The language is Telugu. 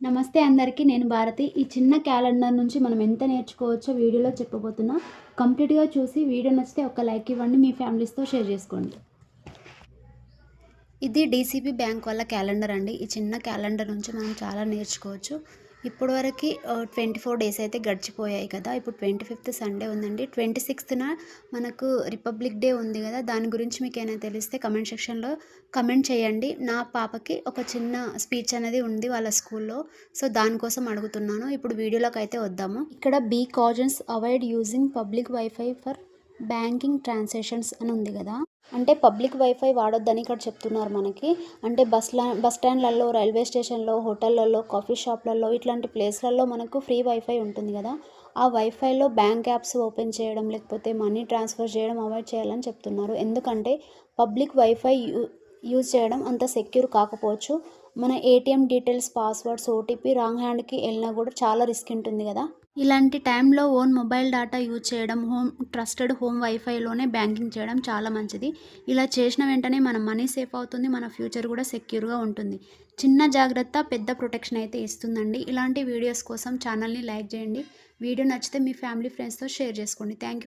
నమస్తే అందరికీ. నేను భారతి. ఈ చిన్న క్యాలెండర్ నుంచి మనం ఎంత నేర్చుకోవచ్చో వీడియోలో చెప్పబోతున్నా. కంప్లీట్‌గా చూసి వీడియో నచ్చితే ఒక లైక్ ఇవ్వండి. మీ ఫ్యామిలీస్‌తో షేర్ చేసుకోండి. ఇది డీసీబీ బ్యాంక్ వాళ్ళ క్యాలెండర్ అండి. ఈ చిన్న క్యాలెండర్ నుంచి మనం చాలా నేర్చుకోవచ్చు. ఇప్పటివరకు 24 డేస్ అయితే గడిచిపోయాయి కదా! ఇప్పుడు 25థ్ సండే ఉందండి. 26థ్‌న మనకు రిపబ్లిక్ డే ఉంది కదా! దాని గురించి మీకేమైనా తెలిస్తే కామెంట్ సెక్షన్‌లో కామెంట్ చేయండి. నా పాపకి ఒక చిన్న స్పీచ్ అనేది ఉంది వాళ్ళ స్కూల్‌లో. సో, దానికోసం అడుగుతున్నాను. ఇప్పుడు వీడియోలోకైతే వద్దాము. ఇక్కడ precautions avoid using public wifi for banking transactions అని ఉంది కదా! అంటే పబ్లిక్ వైఫై వాడొద్దని ఇక్కడ చెప్తున్నారు మనకి. అంటే బస్ స్టాండ్‌లలో, రైల్వే స్టేషన్‌లో, హోటళ్లలో, కాఫీ షాప్‌లలో ఇట్లాంటి ప్లేస్‌లలో మనకు ఫ్రీ వైఫై ఉంటుంది కదా! ఆ వైఫైలో బ్యాంక్ యాప్స్ ఓపెన్ చేయడం, లేకపోతే మనీ ట్రాన్స్ఫర్ చేయడం అవాయిడ్ చేయాలని చెప్తున్నారు. ఎందుకంటే పబ్లిక్ వైఫై యూజ్ చేయడం అంత సెక్యూర్ కాకపోవచ్చు. మన ATM details, passwords, OTP wrong హ్యాండ్‌కి వెళ్ళినా కూడా చాలా రిస్క్ ఉంటుంది కదా! ఇలాంటి టైంలో ఓన్ మొబైల్ డేటా యూజ్ చేయడం, ట్రస్టెడ్ హోమ్ వైఫైలోనే బ్యాంకింగ్ చేయడం చాలా మంచిది. ఇలా చేసిన వెంటనే మన మనీ సేఫ్ అవుతుంది. మన ఫ్యూచర్ కూడా సెక్యూర్‌గా ఉంటుంది. చిన్న జాగ్రత్త పెద్ద ప్రొటెక్షన్ అయితే ఇస్తుందండి. ఇలాంటి వీడియోస్ కోసం ఛానల్‌ని లైక్ చేయండి. వీడియో నచ్చితే మీ ఫ్యామిలీ ఫ్రెండ్స్‌తో షేర్ చేసుకోండి. Thank you.